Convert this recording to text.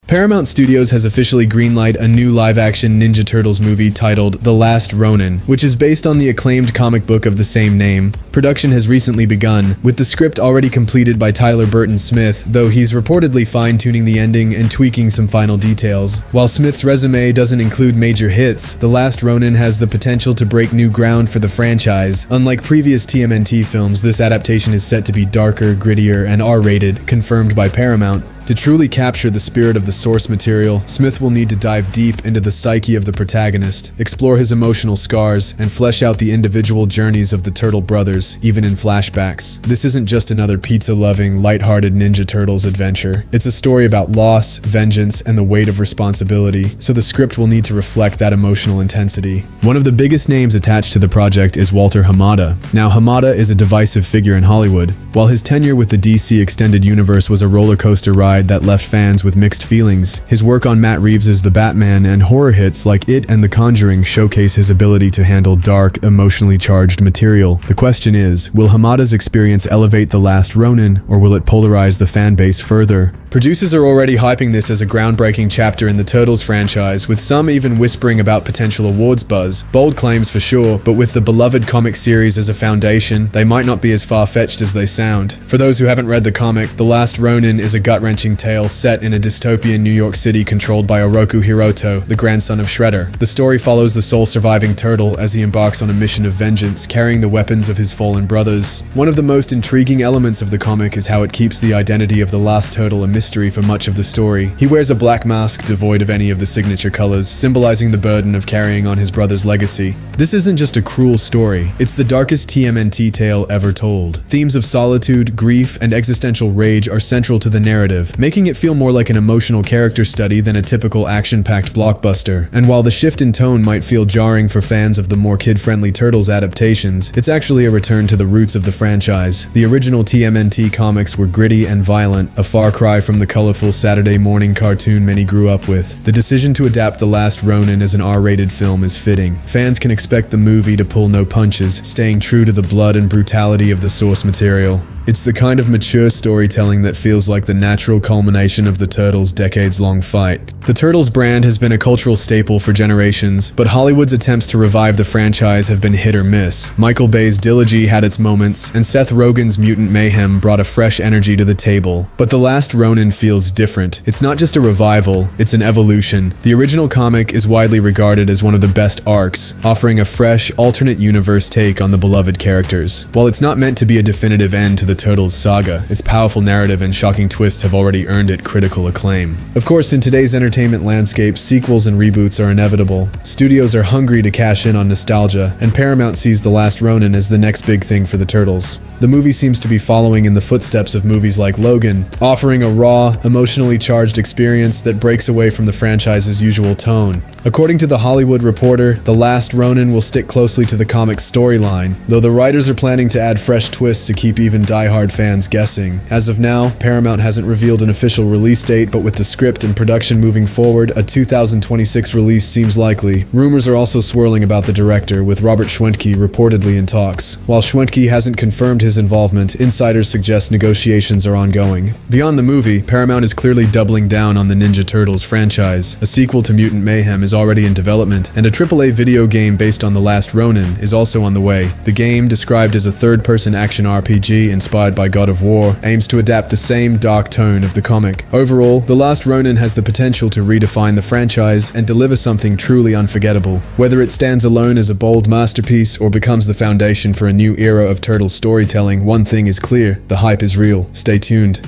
Paramount Studios has officially greenlighted a new live-action Ninja Turtles movie titled The Last Ronin, which is based on the acclaimed comic book of the same name. Production has recently begun, with the script already completed by Tyler Burton Smith, though he's reportedly fine-tuning the ending and tweaking some final details. While Smith's resume doesn't include major hits, The Last Ronin has the potential to break new ground for the franchise. Unlike previous TMNT films, this adaptation is set to be darker, grittier, and R-rated, confirmed by Paramount. To truly capture the spirit of the source material, Smith will need to dive deep into the psyche of the protagonist, explore his emotional scars, and flesh out the individual journeys of the Turtle brothers, even in flashbacks. This isn't just another pizza-loving, lighthearted Ninja Turtles adventure. It's a story about loss, vengeance, and the weight of responsibility, so the script will need to reflect that emotional intensity. One of the biggest names attached to the project is Walter Hamada. Now, Hamada is a divisive figure in Hollywood. While his tenure with the DC Extended Universe was a roller coaster ride that left fans with mixed feelings, his work on Matt Reeves' The Batman and horror hits like It and The Conjuring showcase his ability to handle dark, emotionally charged material. The question is, will Hamada's experience elevate The Last Ronin, or will it polarize the fan base further? Producers are already hyping this as a groundbreaking chapter in the Turtles franchise, with some even whispering about potential awards buzz. Bold claims for sure, but with the beloved comic series as a foundation, they might not be as far-fetched as they sound. For those who haven't read the comic, The Last Ronin is a gut-wrenching tale set in a dystopian New York City controlled by Oroku Hiroto, the grandson of Shredder. The story follows the sole surviving turtle as he embarks on a mission of vengeance, carrying the weapons of his fallen brothers. One of the most intriguing elements of the comic is how it keeps the identity of the last turtle a mystery for much of the story. He wears a black mask devoid of any of the signature colors, symbolizing the burden of carrying on his brother's legacy. This isn't just a cruel story, it's the darkest TMNT tale ever told. Themes of solitude, grief, and existential rage are central to the narrative, making it feel more like an emotional character study than a typical action-packed blockbuster. And while the shift in tone might feel jarring for fans of the more kid-friendly Turtles adaptations, it's actually a return to the roots of the franchise. The original TMNT comics were gritty and violent, a far cry from the colorful Saturday morning cartoon many grew up with. The decision to adapt The Last Ronin as an R-rated film is fitting. Fans can expect the movie to pull no punches, staying true to the blood and brutality of the source material. It's the kind of mature storytelling that feels like the natural culmination of the Turtles' decades-long fight. The Turtles brand has been a cultural staple for generations, but Hollywood's attempts to revive the franchise have been hit or miss. Michael Bay's Dilogy had its moments, and Seth Rogen's Mutant Mayhem brought a fresh energy to the table. But The Last Ronin feels different. It's not just a revival, it's an evolution. The original comic is widely regarded as one of the best arcs, offering a fresh, alternate universe take on the beloved characters. While it's not meant to be a definitive end to the Turtles saga, its powerful narrative and shocking twists have already earned it critical acclaim. Of course, in today's entertainment landscape, sequels and reboots are inevitable. Studios are hungry to cash in on nostalgia, and Paramount sees The Last Ronin as the next big thing for the Turtles. The movie seems to be following in the footsteps of movies like Logan, offering a raw, emotionally charged experience that breaks away from the franchise's usual tone. According to The Hollywood Reporter, The Last Ronin will stick closely to the comic's storyline, though the writers are planning to add fresh twists to keep even die-hard fans guessing. As of now, Paramount hasn't revealed an official release date, but with the script and production moving forward, a 2026 release seems likely. Rumors are also swirling about the director, with Robert Schwentke reportedly in talks. While Schwentke hasn't confirmed his involvement, insiders suggest negotiations are ongoing. Beyond the movie, Paramount is clearly doubling down on the Ninja Turtles franchise. A sequel to Mutant Mayhem is already in development, and a AAA video game based on The Last Ronin is also on the way. The game, described as a third-person action RPG inspired by God of War, aims to adapt the same dark tone of the comic. Overall, The Last Ronin has the potential to redefine the franchise and deliver something truly unforgettable. Whether it stands alone as a bold masterpiece or becomes the foundation for a new era of Turtle storytelling, one thing is clear: the hype is real. Stay tuned.